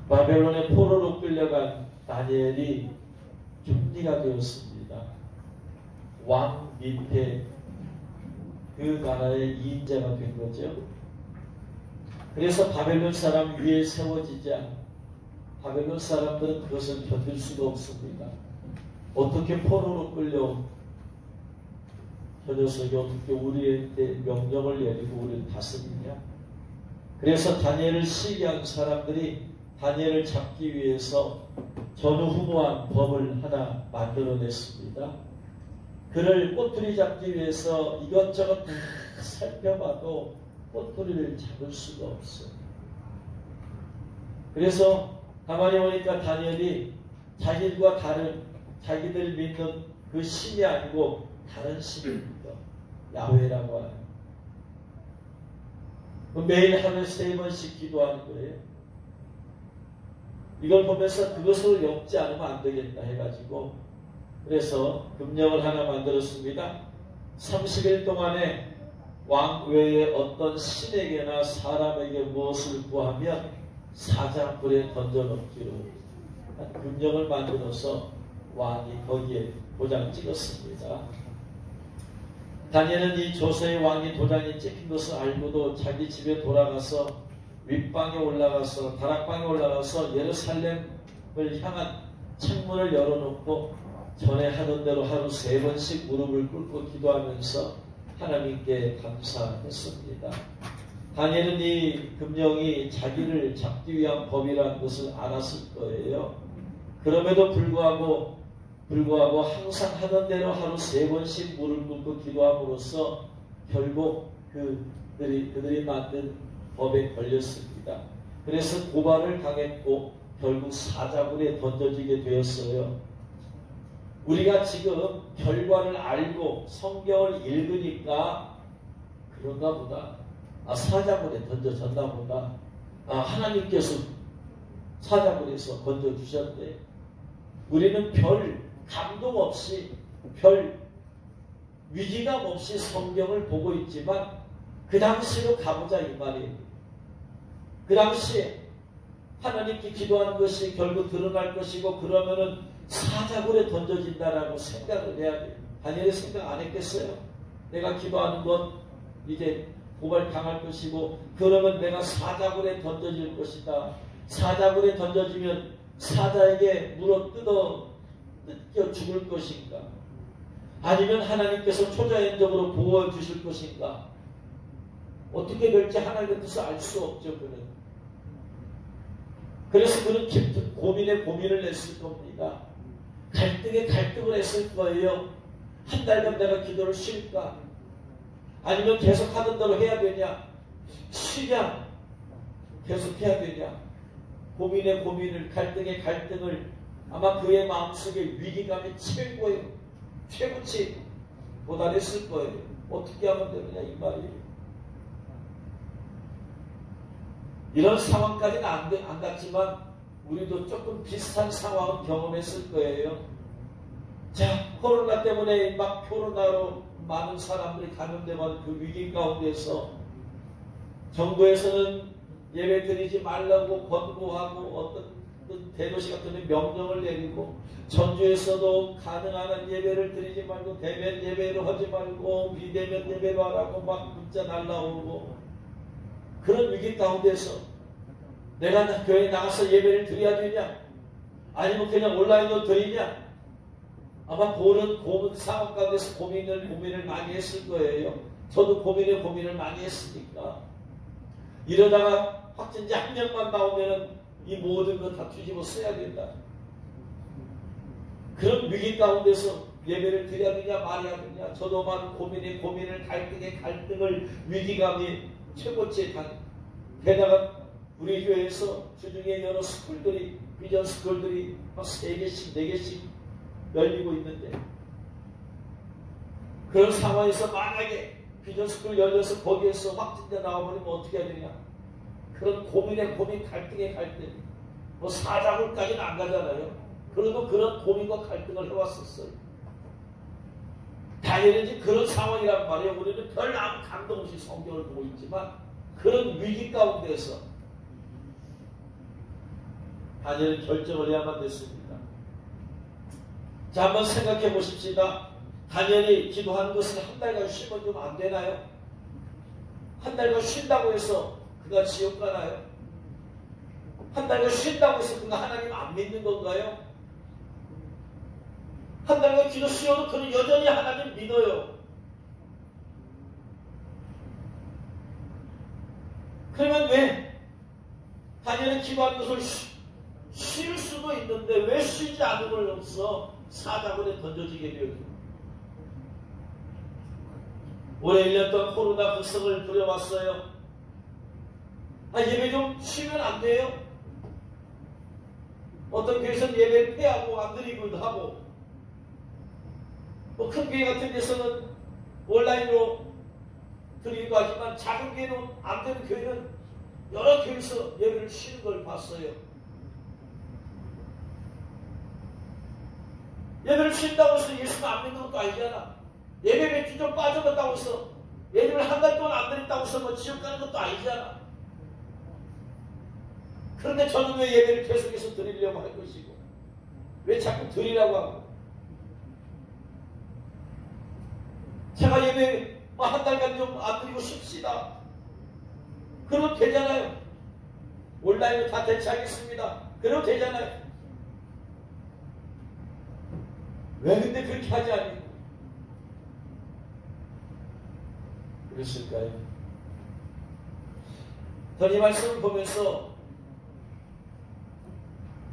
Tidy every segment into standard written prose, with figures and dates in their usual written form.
바벨론의 포로로 끌려간 다니엘이 총리가 되었습니다. 왕 밑에 그 나라의 2인자가 된 거죠. 그래서 바벨론 사람 위에 세워지자 바벨론 사람들은 그것을 견딜 수가 없습니다. 어떻게 포로로 끌려온 저 녀석이 어떻게 우리한테 명령을 내리고 우리를 다스리냐. 그래서 다니엘을 시기한 사람들이 다니엘을 잡기 위해서 전후무한 법을 하나 만들어냈습니다. 그를 꼬투리 잡기 위해서 이것저것 다 살펴봐도 꼬투리를 잡을 수가 없어요. 그래서 가만히 보니까 다니엘이 자기들과 다른 자기들 믿는 그 신이 아니고 다른 신입니다. 야훼라고 하는. 매일 하루에 3번씩 기도하는 거예요. 이걸 보면서 그것을 엮지 않으면 안 되겠다 해가지고 그래서 금령을 하나 만들었습니다. 30일 동안에 왕 외에 어떤 신에게나 사람에게 무엇을 구하면 사자불에 던져놓기로 금령을 만들어서 왕이 거기에 도장 찍었습니다. 다니엘은 이 조서의 왕이 도장이 찍힌 것을 알고도 자기 집에 돌아가서 윗방에 올라가서 다락방에 올라가서 예루살렘을 향한 창문을 열어놓고 전에 하던 대로 하루 3번씩 무릎을 꿇고 기도하면서 하나님께 감사했습니다. 다니엘은 이 금령이 자기를 잡기 위한 법이라는 것을 알았을 거예요. 그럼에도 불구하고 항상 하던 대로 하루 3번씩 무릎 꿇고 기도함으로써 결국 그들이 만든 법에 걸렸습니다. 그래서 고발을 당했고 결국 사자굴에 던져지게 되었어요. 우리가 지금 결과를 알고 성경을 읽으니까 그런가 보다. 사자굴에 던져졌나 보다. 하나님께서 사자굴에서 건져주셨네. 우리는 별 감동 없이 별 위기감 없이 성경을 보고 있지만 그 당시로 가보자 이 말이에요. 그 당시에 하나님께 기도하는 것이 결국 드러날 것이고 그러면은 사자굴에 던져진다라고 생각을 해야 돼요. 다니엘이 생각 안 했겠어요? 내가 기도하는 건 이제 고발 당할 것이고 그러면 내가 사자굴에 던져질 것이다. 사자굴에 던져지면 사자에게 물어 뜯겨 죽을 것인가? 아니면 하나님께서 초자연적으로 보호해 주실 것인가? 어떻게 될지 하나님의 뜻을 알 수 없죠. 그래서 그는 깊은 고민에 고민을 했을 겁니다. 갈등에 갈등을 했을 거예요. 한 달간 내가 기도를 쉴까? 아니면 계속 하던 대로 해야 되냐? 쉬냐? 계속 해야 되냐? 고민의 고민을, 갈등의 갈등을 아마 그의 마음속에 위기감이 최고치 도달했을 거예요. 어떻게 하면 되느냐 이 말이에요. 이런 상황까지는 안 갔지만 우리도 조금 비슷한 상황을 경험했을 거예요. 자, 코로나 때문에 막 코로나로 많은 사람들이 감염되는 그 위기 가운데서 정부에서는 예배 드리지 말라고 권고하고 어떤 대도시 같은 데 명령을 내리고 전주에서도 가능한 한 예배를 드리지 말고 대면 예배를 하지 말고 비대면 예배로 하라고 막 문자 날라오고 그런 위기 가운데서 내가 교회에 나가서 예배를 드려야 되냐? 아니면 그냥 온라인으로 드리냐? 아마 그런 상황 가운데서 고민을 많이 했을 거예요. 저도 고민을 많이 했으니까. 이러다가 확진자 1명만 나오면 이 모든 거 다 뒤집어 써야 된다. 그런 위기 가운데서 예배를 드려야 되냐 말해야 되냐. 저도 많은 고민을 갈등을 위기감이 최고치에 게다가 우리 교회에서 주중에 여러 스쿨들이 비전 스쿨들이 막 3개씩 4개씩 열리고 있는데 그런 상황에서 만약에 비전 스쿨 열려서 거기에서 확진자 나와버리면 어떻게 해야 되냐. 그런 고민 갈등의 갈등 뭐 사자굴까지는 안 가잖아요. 그래도 그런 고민과 갈등을 해왔었어요. 당연히 그런 상황이란 말이에요. 우리는 별 아무 감동 없이 성경을 보고 있지만 그런 위기 가운데서 다니엘은 결정을 해야만 됐습니다. 자, 한번 생각해 보십시다. 다니엘이 기도한 것을 한 달간 쉬면 좀 안 되나요? 한 달간 쉰다고 해서 그가 지옥 가나요? 한 달간 쉰다고 해서 그가 하나님 안 믿는 건가요? 한 달간 기도 쉬어도 그는 여전히 하나님 믿어요. 그러면 왜 다니엘은 기도한 것을 쉴 수도 있는데 왜 쉬지 않음으로써 사자굴에 던져지게 되었습니까? 올해 1년 동안 코로나 극성을 부려왔어요. 예배 좀 쉬면 안 돼요? 어떤 교회에서는 예배를 폐하고 안 드리기도 하고, 큰 교회 같은 데서는 온라인으로 드리기도 하지만 작은 교회는 안 되는 교회는 여러 교회에서 예배를 쉬는 걸 봤어요. 예배를 쉰다고 해서 예수가 안 믿는 것도 아니잖아. 예배 몇 주 좀 빠져갔다고 해서 예배를 한 달 동안 안 드렸다고 해서 뭐 지옥 가는 것도 아니잖아. 그런데 저는 왜 예배를 계속해서 드리려고 할 것이고 왜 자꾸 드리라고 하고, 제가 예배 한 달간 좀 안 드리고 쉽시다. 그러면 되잖아요. 온라인으로 다 대체하겠습니다. 그러면 되잖아요. 왜 근데 그렇게 하지 않니? 그랬을까요? 저는 이 말씀을 보면서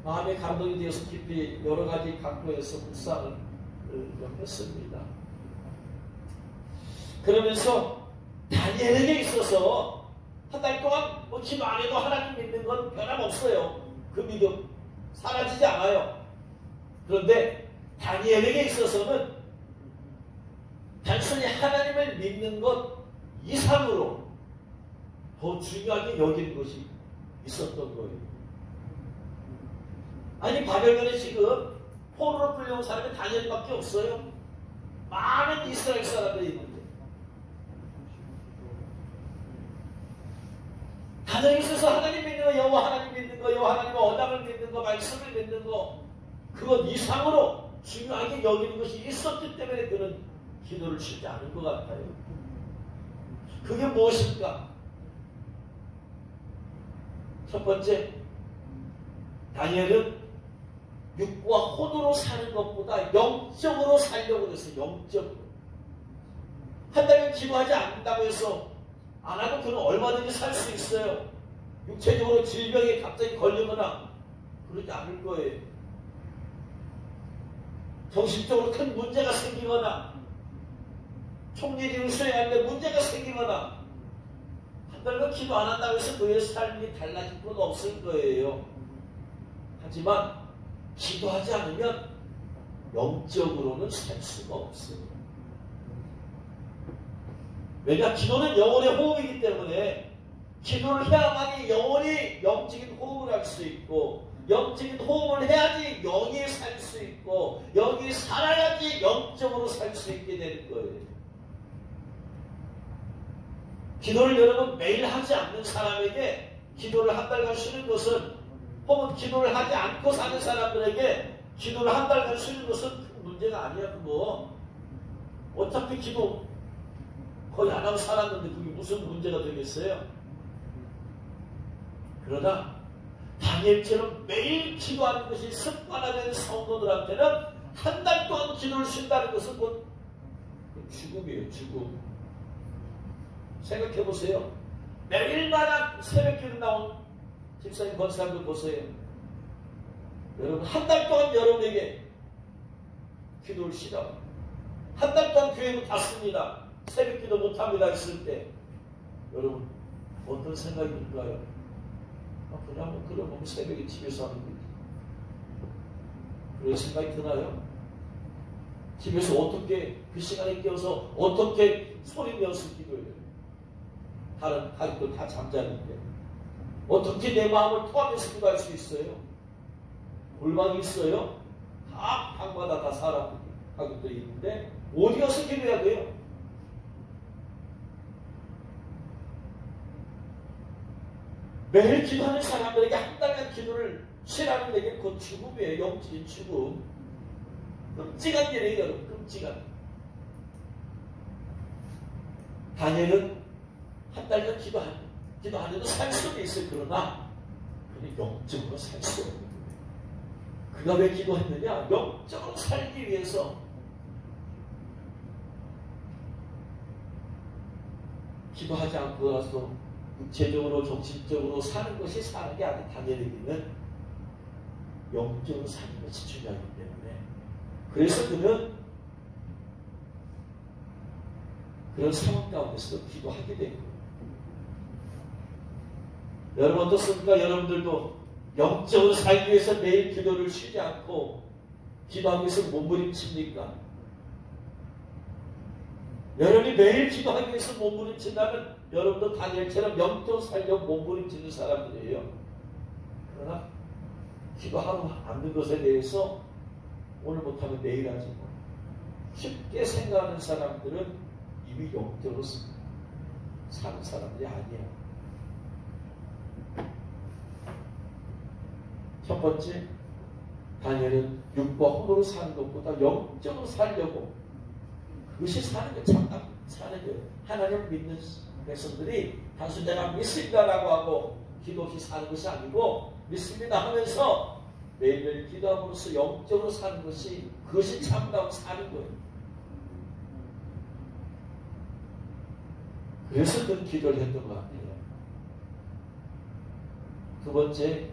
마음의 감동이 되어서 깊이 여러 가지 각도에서 묵상을 했습니다. 그러면서 다니엘에게 있어서 한 달 동안 기도 안 해도 하나님 믿는 건 변함없어요. 그 믿음 사라지지 않아요. 그런데 다니엘에게 있어서는 단순히 하나님을 믿는 것 이상으로 더 중요하게 여기는 것이 있었던 거예요. 아니, 바벨론에 지금 포로로 끌려온 사람이 다니엘밖에 없어요. 많은 이스라엘 사람들이 있는데 다니엘에 있어서 하나님 믿는 거, 여호와 하나님 믿는 거, 여호와 하나님의 언약을 믿는 거, 말씀을 믿는 거, 그것 이상으로 중요하게 여기는 것이 있었기 때문에 그는 기도를 쉬지 않은 것 같아요. 그게 무엇일까? 첫 번째, 다니엘은 육과 혼으로 사는 것보다 영적으로 살려고 했어요. 영적으로. 한 달간 기도하지 않는다고 해서 안 하고 그는 얼마든지 살 수 있어요. 육체적으로 질병에 갑자기 걸리거나 그러지 않을 거예요. 정신적으로 큰 문제가 생기거나 총리직을 수행하는데 문제가 생기거나 한 달간 기도 안 한다고 해서 그의 삶이 달라질 건 없을 거예요. 하지만 기도하지 않으면 영적으로는 살 수가 없어요. 왜냐? 기도는 영혼의 호흡이기 때문에 기도를 해야만이 영혼이 영적인 호흡을 할 수 있고, 영적인 호흡을 해야지 영이 살 수 있고, 영이 살아야지 영적으로 살 수 있게 되는 거예요. 기도를 여러분 매일 하지 않는 사람에게 기도를 한 달간 쉬는 것은, 혹은 기도를 하지 않고 사는 사람들에게 기도를 한 달간 쉬는 것은 큰 문제가 아니야. 그거 어차피 기도 거의 안 하고 살았는데 그게 무슨 문제가 되겠어요? 그러나 다니엘처럼 매일 기도하는 것이 습관화된 성도들한테는 한 달 동안 기도를 쉰다는 것은 곧 죽음이에요. 죽음. 생각해 보세요. 매일마다 새벽기도 나온 집사님, 권사님들 보세요. 여러분 한 달 동안 여러분에게 기도를 쉬라. 한 달 동안 교회로 닫습니다. 새벽기도 못합니다 했을 때 여러분 어떤 생각이 들까요? 그냥 뭐 그러면 새벽에 집에서 하는 거지. 그런 생각이 드나요? 집에서 어떻게 그 시간에 깨어서 어떻게 소리 내어서 기도해요? 다른 가족들 다 잠자는데 어떻게 내 마음을 토하면서 기도할 수 있어요? 골방이 있어요? 다 방마다 다 사람들이 가족들이 있는데 어디 가서 기도해야 돼요? 매일 기도하는 사람들에게 한 달간 기도를 신하는 얘기는 곧 죽음이에요. 영적인 죽음. 끔찍한 일이에요. 여러분. 끔찍한. 다니엘은 한 달간 기도 안 해도 살 수는 있어요. 그러나 그는 영적으로 살 수 없는 거예요. 그가 왜 기도했느냐? 영적으로 살기 위해서. 기도하지 않고라도 육체적으로 정신적으로 사는 것이 사는 게 아닌 다니엘에게는 영적으로 사는 것이 중요하기 때문에, 그래서 그는 그런 상황 가운데서도 기도하게 된 거예요. 여러분 어떻습니까? 여러분들도 영적으로 살기 위해서 매일 기도를 쉬지 않고 기도하기 위해서 몸부림칩니까? 여러분이 매일 기도하기 위해서 몸부림친다면 여러분도 다니엘처럼 영적으로 살려고 몸부림치는 사람들이에요. 그러나 기도하러 않는 것에 대해서 오늘 못하면 내일 하지 뭐. 쉽게 생각하는 사람들은 이미 영적으로 사는 사람들이 아니에요. 첫 번째, 다니엘은 육과 혼으로 사는 것보다 영적으로 살려고, 그것이 사는 게 참다 사는 거예요. 하나님을 믿는 백성들이 단순히 내가 믿습니다라고 하고 기도 없이 사는 것이 아니고 믿습니다 하면서 매일매일 기도함으로써 영적으로 사는 것이, 그것이 참다고 사는 거예요. 그래서 그런 기도를 했던 것 같아요. 두 번째,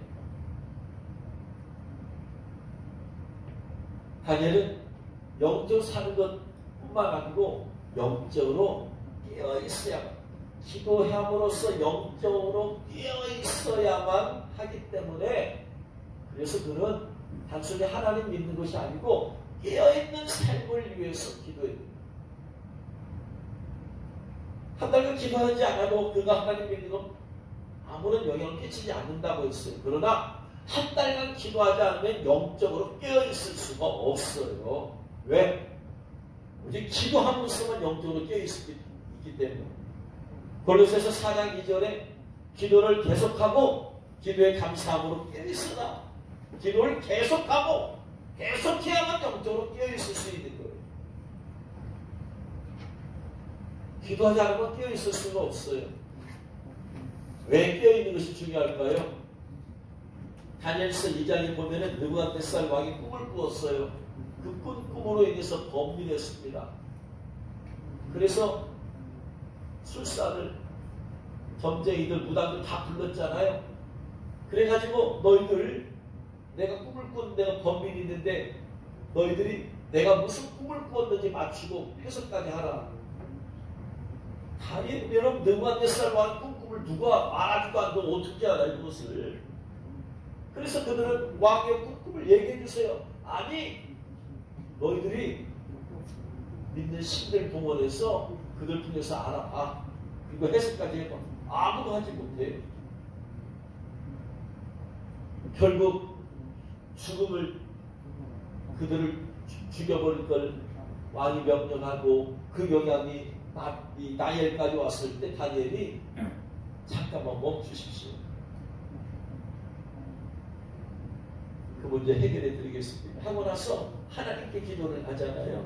다니엘은 영적으로 사는 것뿐만 아니고 영적으로 깨어있어야만, 기도함으로써 영적으로 깨어있어야만 하기 때문에, 그래서 그는 단순히 하나님 믿는 것이 아니고 깨어있는 삶을 위해서 기도했습니다. 한 달간 기도하지 않아도 그가 하나님 믿는 건 아무런 영향을 끼치지 않는다고 했어요. 그러나 한 달간 기도하지 않으면 영적으로 깨어있을 수가 없어요. 왜? 오직 기도함으로써만 영적으로 깨어있기 때문에. 골로새서 4장 2절에 기도를 계속하고 기도에 감사함으로 깨어있으라. 기도를 계속하고 계속해야만 영적으로 깨어있을 수 있는 거예요. 기도하지 않으면 깨어있을 수가 없어요. 왜 깨어있는 것이 중요할까요? 다니엘서 2장에 보면은 느부갓네살 왕이 꿈을 꾸었어요. 그 꿈으로 인해서 범민했습니다. 그래서 술사들, 점쟁이들, 무당들 다 불렀잖아요. 그래가지고 너희들, 내가 꿈을 꾼 내가 범민이 있는데 너희들이 내가 무슨 꿈을 꾸었는지 맞추고 해석까지 하라. 다니엘, 여러분, 느부갓네살 왕이 꿈을 누가 말하지도 않고 어떻게 알아요, 그것을. 그래서 그들은 왕의 꿈을 얘기해 주세요. 아니, 너희들이 믿는 신들 동원해서 그들 통해서 알아봐. 그리고 해석까지 해봐. 아무도 하지 못해. 결국 죽음을, 그들을 죽여버릴 걸 왕이 명령하고 그 영향이 다니엘까지 왔을 때 다니엘이 잠깐만 멈추십시오. 그 문제 해결해 드리겠습니다 하고 나서 하나님께 기도를 하잖아요.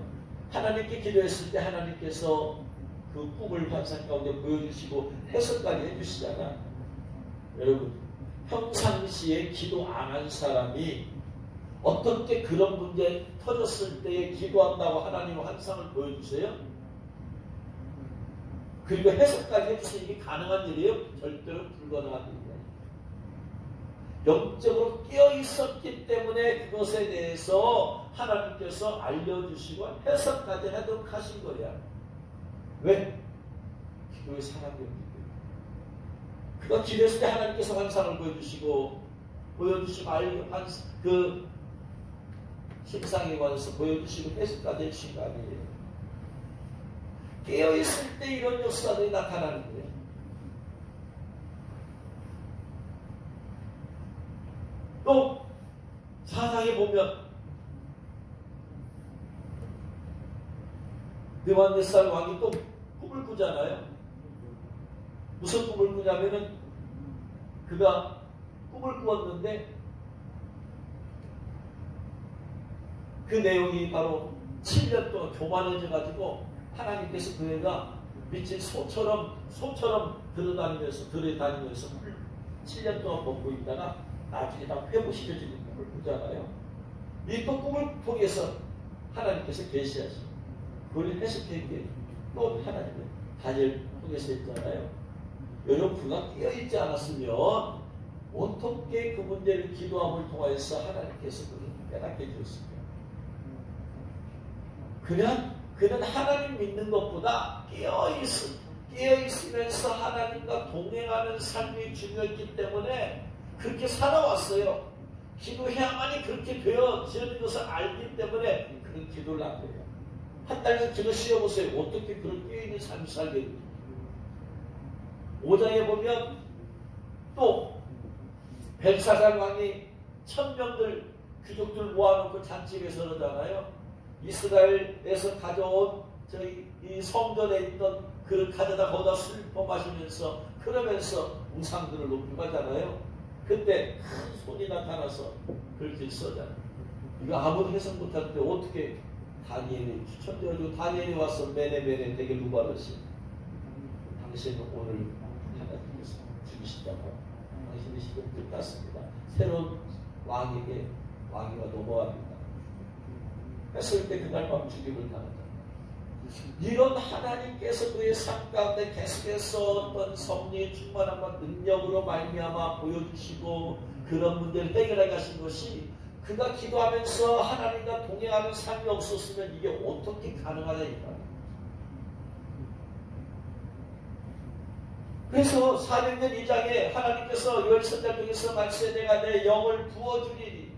하나님께 기도했을 때 하나님께서 그 꿈을 환상 가운데 보여주시고 해석까지 해주시잖아. 여러분, 평상시에 기도 안 한 사람이 어떻게 그런 문제 터졌을 때에 기도한다고 하나님 환상을 보여주세요? 그리고 해석까지 해주세요. 이게 가능한 일이에요? 절대로 불가능한 일이에요. 영적으로 깨어있었기 때문에 그것에 대해서 하나님께서 알려주시고 해석까지 하도록 하신 거야. 왜? 기도의 사람이었기 때문에. 그가 기도했을 때 하나님께서 환상을 보여주시고 그 심상에 관해서 보여주시고 해석까지 해주신 거 아니에요. 깨어있을 때 이런 역사들이 나타나는 거예요. 또 사상에 보면 느부갓네살 왕이 또 꿈을 꾸잖아요. 무슨 꿈을 꾸냐면은 그가 꿈을 꾸었는데 그 내용이 바로 7년 동안 교만해져 가지고 하나님께서 그 애가 미친 소처럼 들어다니면서 7년 동안 먹고 있다가 나중에 다 회복시켜지는 꿈을 꾸잖아요. 이 또 꿈을 통해서 하나님께서 계시하시고 그걸 해석한 게 또 하나님의 다니엘 통해서 했잖아요. 여러분 그가 깨어있지 않았으면 어떻게 그 문제를 기도함을 통하여서 하나님께서 그를 깨닫게 해주셨습니까? 그는 하나님 믿는 것보다 깨어있으면서 하나님과 동행하는 삶이 중요했기 때문에 그렇게 살아왔어요. 기도해야만이 그렇게 되어지는 것을 알기 때문에 그런 기도를 안 해요. 한 달간 기도 쉬어보세요. 어떻게 그런 깨어있는 삶을 살게 됩니까? 5장에 보면 또 벨사살 왕이 1000명들 귀족들 모아놓고 잔치를 그러잖아요. 이스라엘에서 가져온 이 성전에 있던 그릇 가져다 거기다 술 마시면서 그러면서 우상들을 높이고 하잖아요. 그때 큰 손이 나타나서 그렇게 써잖아요. 이거 아무도 해석 못하는데 어떻게 다니엘이 추천되어지고 다니엘이 와서 매네매네 되게 누바르시 당신은 오늘 하나님께서 죽이신다고 당신의 시간 끝났습니다. 새로운 왕위가 넘어갑니다. 했을 때 그날 밤 죽임을 당한다. 이런 하나님께서 그의 삶 가운데 계속해서 어떤 성령의 충만함과 능력으로 말미암아 보여주시고 그런 문제를 해결해 가신 것이 그가 기도하면서 하나님과 동행하는 삶이 없었으면 이게 어떻게 가능하냐니까. 그래서 400년 2장에 하나님께서 요엘 선지자 중에서 말씀에 내가 내 영을 부어주리니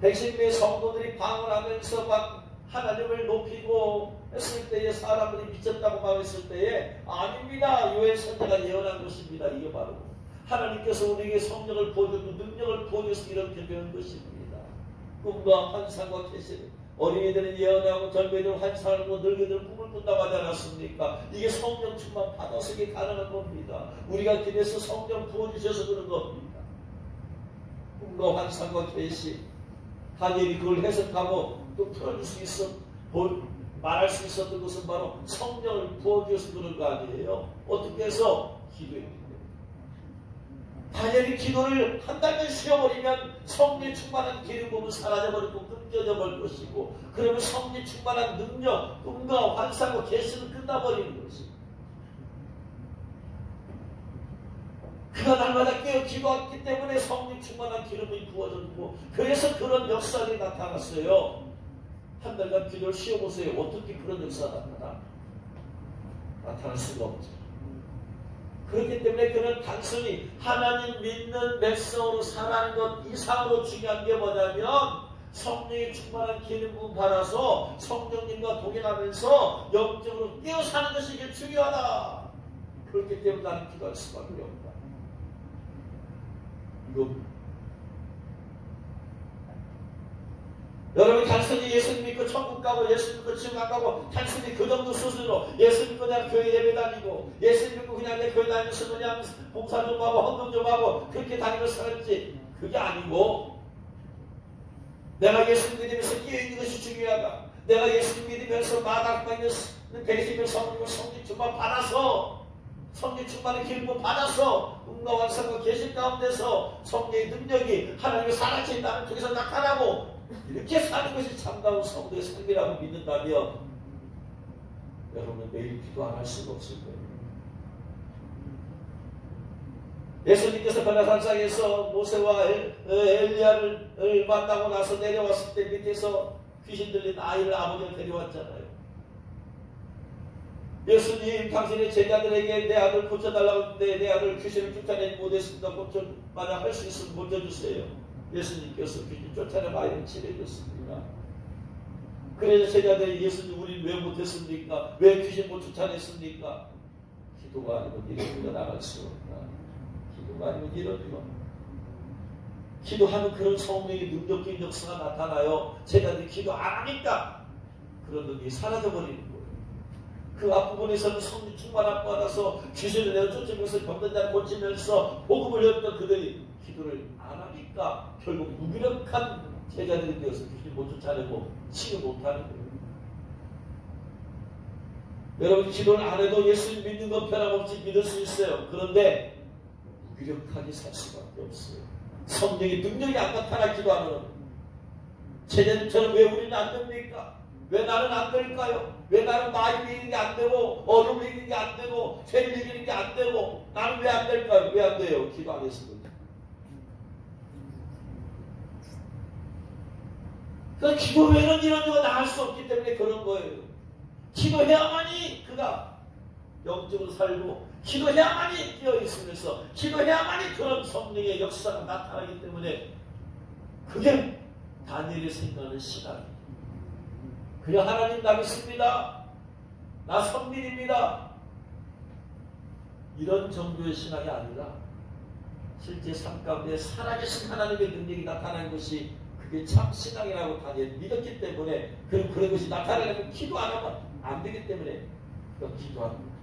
백신의 성도들이 방언하면서 막 하나님을 높이고 했을 때에 사람들이 미쳤다고 말했을 때에 아닙니다. 요엘 선지자가 예언한 것입니다. 이게 바로 하나님께서 우리에게 성령을 부어주고 능력을 부어줘서 이렇게 되는 것입니다. 꿈과 환상과 계시 어린이들은 예언하고 젊은이들은 환상하고 늙은이들은 꿈을 꾼다고 하지 않았습니까? 이게 성령 충만 받아서 이게 가능한 겁니다. 우리가 길에서 성령 부어주셔서 그런 겁니다. 꿈과 환상과 계시 다니엘이 그걸 해석하고 또 풀어줄 수 있어 말할 수 있었던 것은 바로 성령을 부어주셔서 그런 거 아니에요. 어떻게 해서? 기도했기 때문에. 다니엘이 기도를 한 달만 쉬어버리면 성령 충만한 기름 부음은 사라져버리고 끊겨져 버릴 것이고 그러면 성령 충만한 능력, 꿈과 환상과 계시는 끝나버리는 것이고 그가 날마다 깨어 기도했기 때문에 성령 충만한 기름이 부어졌고 그래서 그런 역사들이 나타났어요. 한 달간 기도를 쉬어보세요. 어떻게 그런 역사가 나타날 수가 없죠. 그렇기 때문에 그는 단순히 하나님 믿는 백성으로 살아가는 것 이상으로 중요한 게 뭐냐면 성령의 충만한 기름 부음 받아서 성령님과 동행하면서 영적으로 깨어 사는 것이 이게 중요하다. 그렇기 때문에 나는 기도할 수밖에 없다. 여러분이 단순히 예수 믿고 천국 가고 예수 믿고 지옥 안 가고 단순히 그 정도 수준으로 예수 믿고 그냥 교회 예배 다니고 예수 믿고 그냥 내 교회 다니면서 그냥 봉사 좀 하고 헌금 좀 하고 그렇게 다니면서 살았지 그게 아니고 내가 예수 믿으면서 깨어있는 것이 중요하다. 내가 예수 믿으면서 마당방에 배심을 성령을 성령 충만 받아서 성령 충만의 기름을 받아서 꿈과 환상과 계신 가운데서 성령의 능력이 하나님의 살아계신 나를 통해서 나타나고 이렇게 사는 것이 참다운 성도의 삶이라고 믿는다면 여러분은 매일 기도 안 할 수가 없을 거예요. 예수님께서 변화산상에서 모세와 엘리야를 만나고 나서 내려왔을 때 밑에서 귀신 들린 아이를 아버지가 데려왔잖아요. 예수님 당신의 제자들에게 내 아들 고쳐달라고 했는데 내 아들 귀신을 쫓아내지 못했습니다. 만약 할 수 있으면 고쳐주세요. 예수님께서 귀신 쫓아내면 아이를 치료해줬습니다. 그래서 제자들이 예수님 우리는 왜 못했습니까? 왜 귀신 못 쫓아냈습니까? 기도가 아니면 이런 나갈 수 없다. 기도가 아니면 이런 기도하는 그런 성령의 능력적인 역사가 나타나요. 제자들이 기도 안 하니까 그런 능력이 사라져버리는 거예요. 그 앞부분에서는 성령 충만함 받아서 귀신을 내어 쫓으면서 병든 자를 고치면서 복음을 열었던 그들이 기도를 안 하니까 결국 무기력한 제자들이 되어서 귀신 못 쫓아내고 치유 못하는 거예요. 여러분 기도를 안 해도 예수님 믿는 건 변함없이 믿을 수 있어요. 그런데 무기력하게 살 수밖에 없어요. 성령의 능력이 안 나타나 기도하는 제자들처럼 왜 우리는 안 됩니까? 왜 나는 안 될까요? 왜 나는 나이 이기는 게 안 되고 어려움 이기는 게 안 되고 죄를 이기는 게 안 되고 나는 왜 안 될까요? 왜 안 돼요? 기도 안 했습니다. 그 기도 외에는 이런 거 나을 수 없기 때문에 그런 거예요. 기도해야만이 그가 영적으로 살고 기도해야만이 뛰어있으면서 기도해야만이 그런 성령의 역사가 나타나기 때문에 그게 다니엘이 생각하는 시간이에요. 그냥 하나님 나 믿습니다. 나 선민입니다. 이런 정도의 신앙이 아니라 실제 삶 가운데 살아계신 하나님의 능력이 나타나는 것이 그게 참 신앙이라고 다니엘 믿었기 때문에 그런 것이 나타나려면 기도 안 하면 안 되기 때문에 기도하는 거예요.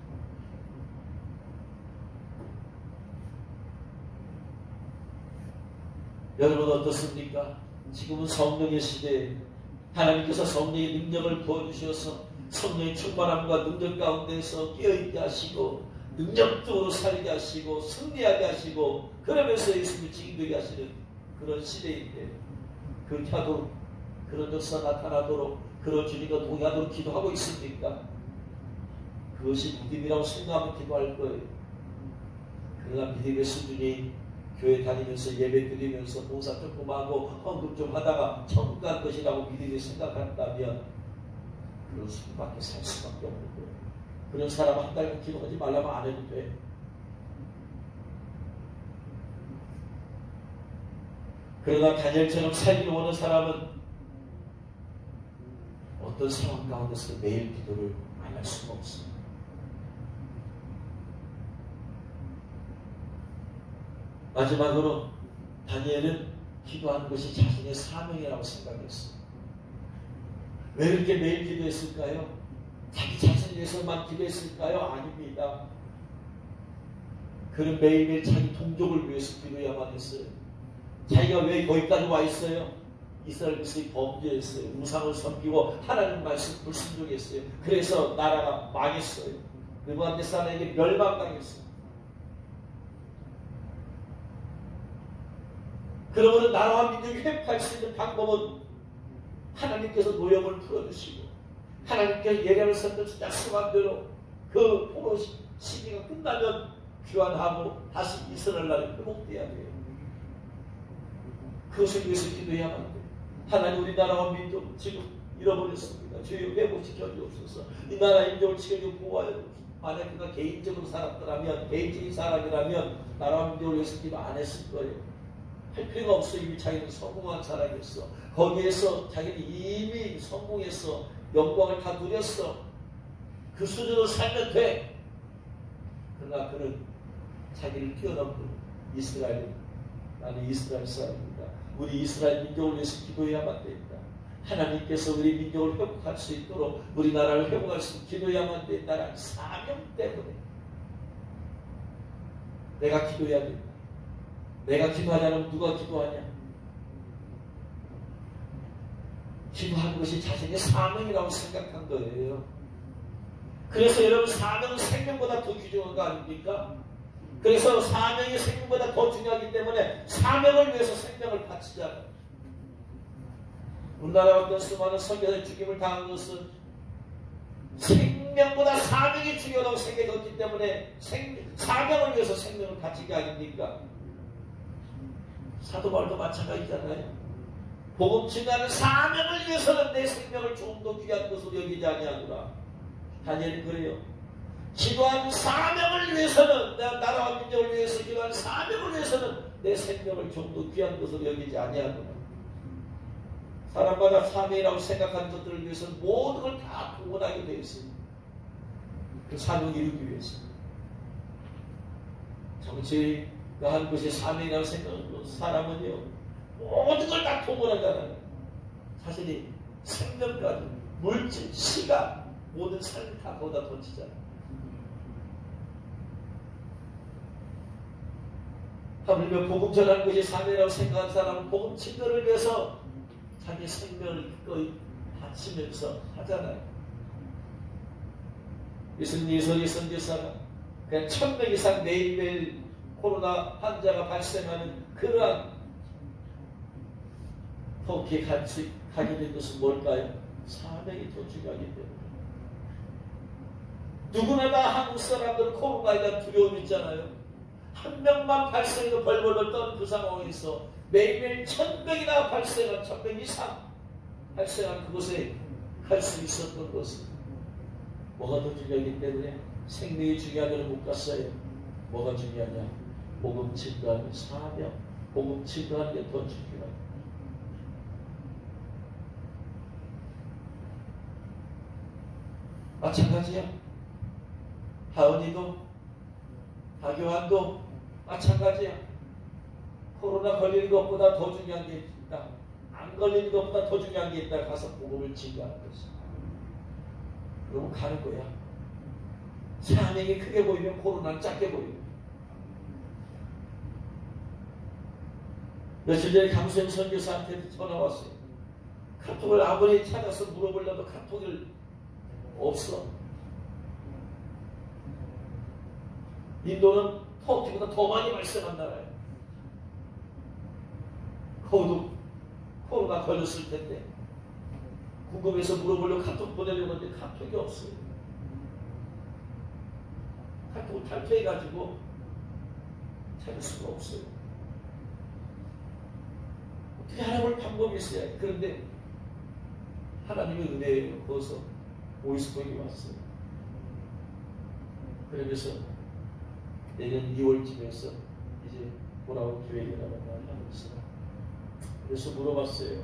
여러분 어떻습니까? 지금은 성령의 시대에 하나님께서 성령의 능력을 보여주셔서 성령의 충만함과 능력 가운데서 깨어있게 하시고 능력적으로 살게 하시고 승리하게 하시고 그러면서 예수님을 증인되게 하시는 그런 시대인데 그렇게 하도록 그런 역사 나타나도록 그런 주님과 동의하도록 기도하고 있습니까? 그것이 믿음이라고 생각하면 기도할 거예요. 그러나 믿음의 수준이 교회 다니면서 예배 드리면서 봉사 조금 하고 헌금 좀 하다가 천국 갈 것이라고 믿음이 생각한다면 그런 수밖에 살 수밖에 없는 거예요. 그런 사람 한 달간 기도하지 말라면 안 해도 돼. 그러나 다니엘처럼 살기를 원하는 사람은 어떤 상황 가운데서 매일 기도를 안 할 수가 없어요. 마지막으로 다니엘은 기도하는 것이 자신의 사명이라고 생각했어요. 왜 이렇게 매일 기도했을까요? 자기 자신을 위해서만 기도했을까요? 아닙니다. 그는 매일매일 자기 동족을 위해서 기도해야만 했어요. 자기가 왜 거기까지 와 있어요? 이스라엘 백성이 범죄했어요. 우상을 섬기고 하나님 말씀 불순종했어요. 그래서 나라가 망했어요. 느부갓네살에게 멸망당했어요. 그러므로 나라와 민족이 회복할 수 있는 방법은 하나님께서 노염을 풀어주시고 하나님께서 예언을 선포해서 약속한 대로 그 포로 시기가 끝나면 귀환하고 다시 이스라엘 나라에 회복돼야 돼요. 그것을 위해서 기도해야만 돼요. 하나님 우리나라와 민족 지금 잃어버렸습니다. 주여 회복시켜 주옵소서. 이 나라 민족을 지켜주고 보호하여 주옵소서. 만약 그가 개인적으로 살았더라면 개인적인 사람이라면 나라와 민족을 위해서 기도 안 했을 거예요. 할 필요가 없어. 이미 자기는 성공한 사람이었어. 거기에서 자기는 이미 성공해서 영광을 다 누렸어. 그 수준으로 살면 돼. 그러나 그는 자기를 뛰어넘고 이스라엘, 나는 이스라엘 사람입니다. 우리 이스라엘 민족을 위해서 기도해야만 됩니다. 하나님께서 우리 민족을 회복할 수 있도록 우리나라를 회복할 수 있도록 기도해야만 된다는 사명 때문에 내가 기도해야 된다. 내가 기도하지 않으면 누가 기도하냐? 기도하는 것이 자신의 사명이라고 생각한 거예요. 그래서 여러분 사명은 생명보다 더 귀중한 거 아닙니까? 그래서 사명이 생명보다 더 중요하기 때문에 사명을 위해서 생명을 바치잖아요. 우리나라 어떤 수많은 선교사의 죽임을 당한 것은 생명보다 사명이 중요하다고 생각했기 때문에 사명을 위해서 생명을 바치게 아닙니까? 사도 바울도 마찬가지잖아요. 복음 증거하는 사명을 위해서는 내 생명을 조금 더 귀한 것으로 여기지 아니하노라. 다니엘은 그래요. 기도하는 사명을 위해서는 내가 나라와 민족을 위해서 기도하는 사명을 위해서는 내 생명을 좀 더 귀한 것으로 여기지 아니하노라. 사람마다 사명이라고 생각하는 것들을 위해서는 모든 걸 다 동원하게 되어 있습니다. 그 사명을 이루기 위해서. 정치가 하는 것이 사명이라고 생각하는 사람은요, 모든 걸 다 동원하잖아요. 자신이 생명까지, 물질, 시간, 모든 삶을 다 거기다 던지잖아요. 하물며 복음 전하는 것이 사명이라고 생각하는 사람은 복음 증거를 위해서 자기 생명을 기꺼이 바치면서 하잖아요. 이승리 선교사가 그냥 1000명 이상 매일매일 코로나 환자가 발생하는 그러한 터키에 가게 된 것은 뭘까요? 사명이 더 중요하기 때문에. 누구나 다 한국 사람들은 코로나에 대한 두려움이 있잖아요. 한 명만 발생해도 벌벌벌 떠는 그 상황에서 매일매일 1000명이나 발생한 1000명 이상 발생한 그곳에 갈 수 있었던 것은 뭐가 더 중요하기 때문에 생명이 중요하면 못 갔어요. 뭐가 중요하냐? 복음 증거하는 사명, 복음 증거하는 게 더 중요해요. 마찬가지야. 하은이도 하교환도 마찬가지야. 코로나 걸리는 것보다 더 중요한 게 있다. 안 걸리는 것보다 더 중요한 게 있다. 가서 복음을 증거하는 것이. 그러고 가는 거야. 사명이 크게 보이면 코로나는 작게 보여요. 며칠 전에 강수영 선교사한테 전화 왔어요. 카톡을 아무리 찾아서 물어보려도 카톡을 없어. 인도는 터키보다 더 많이 발생한 나라예요. 거기도 코로나 걸렸을 텐데 궁금해서 물어보려고 카톡 보내려고 했는데 카톡이 없어요. 카톡을 탈퇴해가지고 찾을 수가 없어요. 어떻게 알아볼 방법이 있어야 해. 그런데 하나님의 은혜예요. 거기서 보이스톡이 왔어요. 그러면서 내년 2월쯤에서 이제 돌아올 계획이라는 말을 하고 있어요. 그래서 물어봤어요.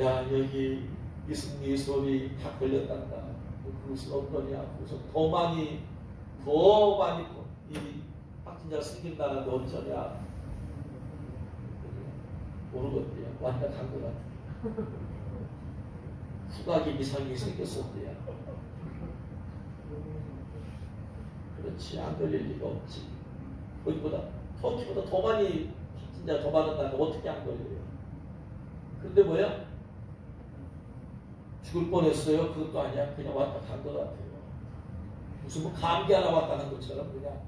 야, 여기 이승리 소리 다 걸렸단다. 그것은 어떠냐? 그래서 더 많이 이 확진자가 생긴다는데 어쩌냐? 모르겠대요. 완전 간 것 같아요. 후각이 이상이 생겼었대요. 그렇지, 안 걸릴 리가 없지. 거기보다 터키보다 더 많이 확진자 더 많았다는데 어떻게 안 걸려요? 근데 뭐야? 죽을 뻔했어요. 그것도 아니야. 그냥 왔다 간 것 같아요. 무슨 뭐 감기 하나 왔다 간 것처럼 그냥.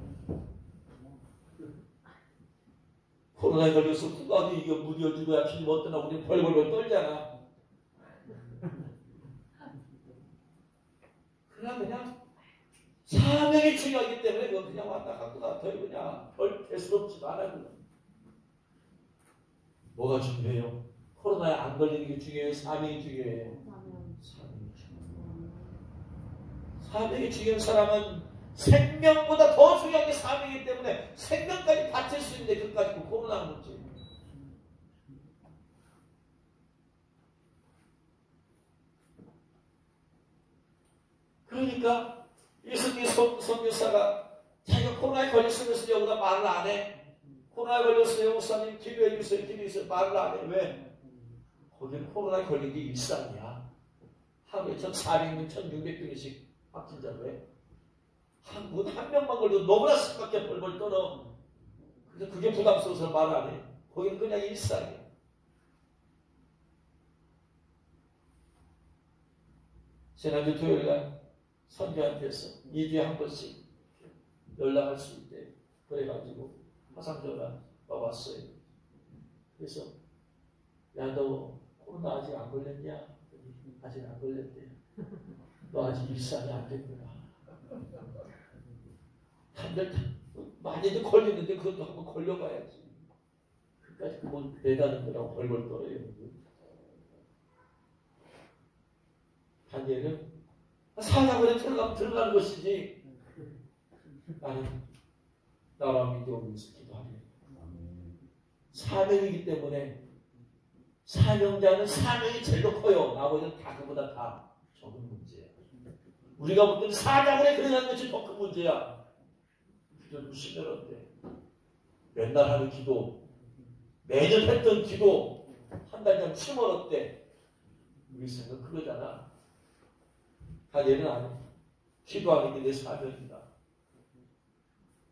코로나에 걸려서 후각이 이거 무뎌지고야 필요 없더나 우리 벌벌벌 떨잖아. 그냥 사명이 중요하기 때문에 그건 그냥 왔다 간 것 같아요. 그냥 별 대수롭지도 않아요. 뭐가 중요해요? 코로나에 안 걸리는 게 중요해요? 사명이 중요해요? 사명이 중요해요. 사명이 중요한 사람은 생명보다 더 중요한 게 사명이기 때문에 생명까지 바칠 수 있는데 그까지 코로나는 문제. 그러니까 이승기 선교사가 자기가 코로나에 걸렸으면서 여기다 말을 안 해. 코로나에 걸렸어요. 목사님 기도해 주세요. 기도해주세요. 말을 안 해. 왜? 거기는 코로나에 걸린 게 일상이야. 하루에 1,400명, 1,600명씩 확진자로 해. 한국은 한 명만 걸려도 너무나 심각하게 벌벌 떨어. 그래서 그게 부담스러워서 말을 안 해. 거기는 그냥 일상이야. 지난주 토요일날 선교한테서 2주에 한 번씩 연락할 수 있대. 그래가지고 화상전화가 왔어요. 그래서 야, 너 코로나 아직 안 걸렸냐? 아직 안 걸렸대. 너 아직 일상이 안 됐구나. 많이들 걸리는데 그것도 한번 걸려봐야지. 그까지 그걸 대다는 거라고 벌벌 떨어요. 단계는 사냥원에 들어가는 것이지. 나는 나라 믿어오면서 기도하며 사명이기 때문에 사명자는 사명이 제일 커요. 나머지는 다 그보다 다 적은 문제야. 우리가 볼 때는 사냥원에 들어가는 것이 더 큰 문제야. 기도 좀 쉬면 어때? 맨날 하는 기도, 매년 했던 기도, 한 달 전 치면 어때? 우리 생각 그거잖아. 다 얘는 안 해. 기도하는 게 내 사명이다.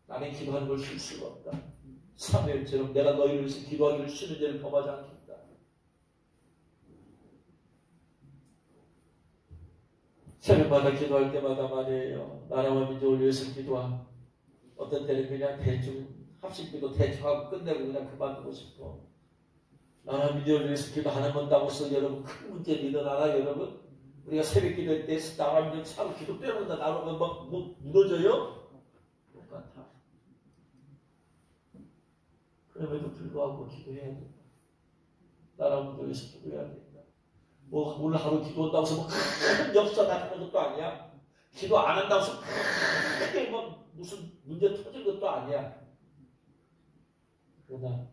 나는 기도하는 걸 쉴 수가 없다. 사무엘처럼 내가 너희를 위해서 기도하기를 쉬는 죄를 범하지 않겠다. 새벽마다 기도할 때마다 말이에요. 나라와 민족을 위해서 기도하고 어떤 때는 그냥 대충 합식기도 대충 하고 끝내고 그냥 그만두고 싶어. 나라 민족을 위해서 기도하는 건다고 해서 여러분 큰 문제 일어나나 여러분? 우리가 새벽 기도할 때 나라 민족 사고 기도 빼놓는다 나라가 막 무너져요? 똑같아. 그럼에도 불구하고 기도해야 된다. 나라 민족을 위해서 기도해야 된다. 뭐 오늘 하루 기도한다고 해서 뭐 큰 역사 나타나는 것도 아니야. 기도 안 한다고 해서 크게 뭐 무슨 문제 터질 것도 아니야. 그러나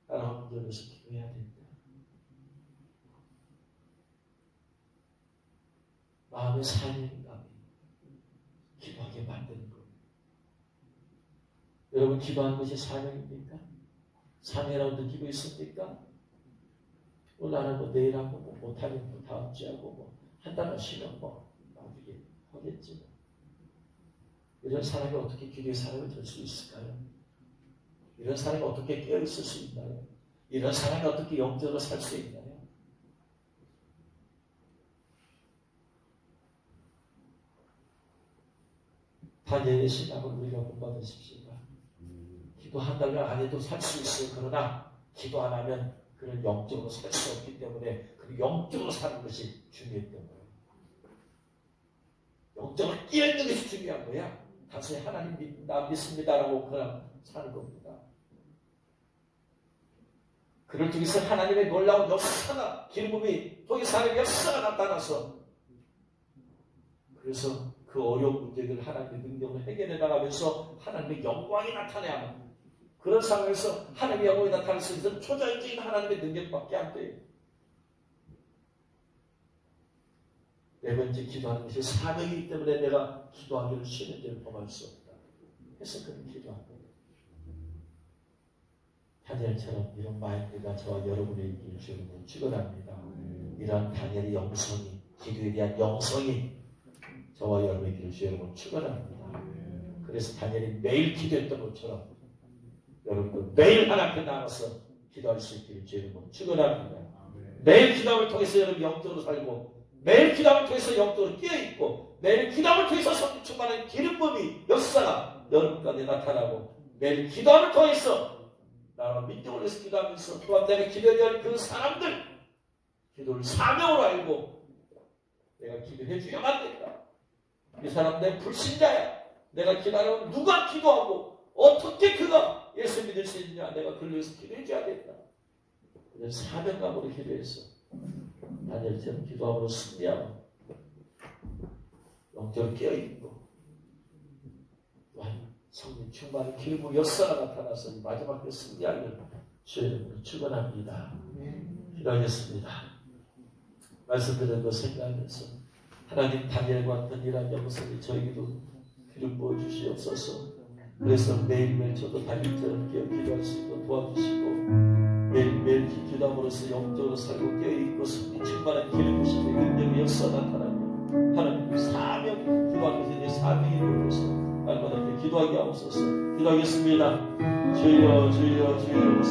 나라 민족을 위해서 기도해야 된다. 마음의 사명감이 기도하게 만드는 겁니다. 여러분 기도하는 것이 사명입니까? 사명이라고 느끼고 있습니까? 나는 뭐 내일 하고 뭐 못하면 뭐 다음 주에 하고 뭐 한 달만 쉬면 뭐 나중에 하겠지 뭐. 이런 사람이 어떻게 기도의 사람이 될 수 있을까요? 이런 사람이 어떻게 깨어있을 수 있나요? 이런 사람이 어떻게 영적으로 살 수 있나요? 다니엘의 신앙을 우리가 본받으십시오. 기도 한 달간 안 해도 살 수 있어요. 그러나 기도 안 하면 그런 영적으로 살 수 없기 때문에 그 영적으로 사는 것이 중요했던 거예요. 영적으로 끼어있는 것이 중요한 거야. 단순히 하나님 믿습니다라고 그냥 사는 겁니다. 그를 통해서 하나님의 놀라운 역사가 기름부음이 통해서 하나님의 역사가 나타나서 그래서 그 어려운 문제들을 하나님의 능력을 해결해 나가면서 하나님의 영광이 나타나야 합니다. 그런 상황에서 하나님의 영광이 나타날 수 있는 초자연적인 하나님의 능력밖에 안 돼요. 네 번째 기도하는 것이 사명이기 때문에 내가 기도하기를 쉬는 죄를 범할 수 없다. 해서 그는 기도한 거예요. 다니엘처럼 이런 마인드가 저와 여러분의 있기를 주님은 축원합니다. 이러한 다니엘의 영성이 기도에 대한 영성이 저와 여러분의 길을 주님은 축원합니다. 그래서 다니엘이 매일 기도했던 것처럼 여러분도 매일 하나님 앞에 나가서 기도할 수 있기를 주님은 축원합니다. 매일 기도를 통해서 여러분 영적으로 살고 매일 기도를 통해서 영적으로 깨어있고 매일 기도를 통해서 성령 충만한 기름부음이 역사가 여러분 가운데 나타나고 매일 기도를 통해서 나라 민족을 위해서 기도하면서 또한 내가 기도해야 할 그 사람들 기도를 사명으로 알고 내가 기도해 주야만 된다. 이 사람 내 불신자야. 내가 기도하려면 누가 기도하고 어떻게 그가 예수 믿을 수 있느냐. 내가 그를 위해서 기도해 줘야 된다. 그런 사명감으로 기도해서 다니엘처럼 기도함으로 승리하고 영적으로 깨어있고 또한 성령 충만한 기름의 역사가 나타나서 마지막 때 승리하기를 주의 이름으로 축원합니다. 기도하겠습니다. 말씀드린 것 생각하면서 하나님 다니엘과 같은 이러한 영성이 저에게도 기름 부어 주시옵소서. 그래서 매일매일 저도 다니엘처럼 기도할 수 있도록 도와주시고 매일매일 기도함으로써 영적으로 살고 깨어있고 성령 충만한 기름 부심의 능력의 역사 나타나며 하나님 사명 기도하는 것이 내 사명이 되어서 날마다 기도하게 하옵소서. 기도하겠습니다. 주여 주여 주여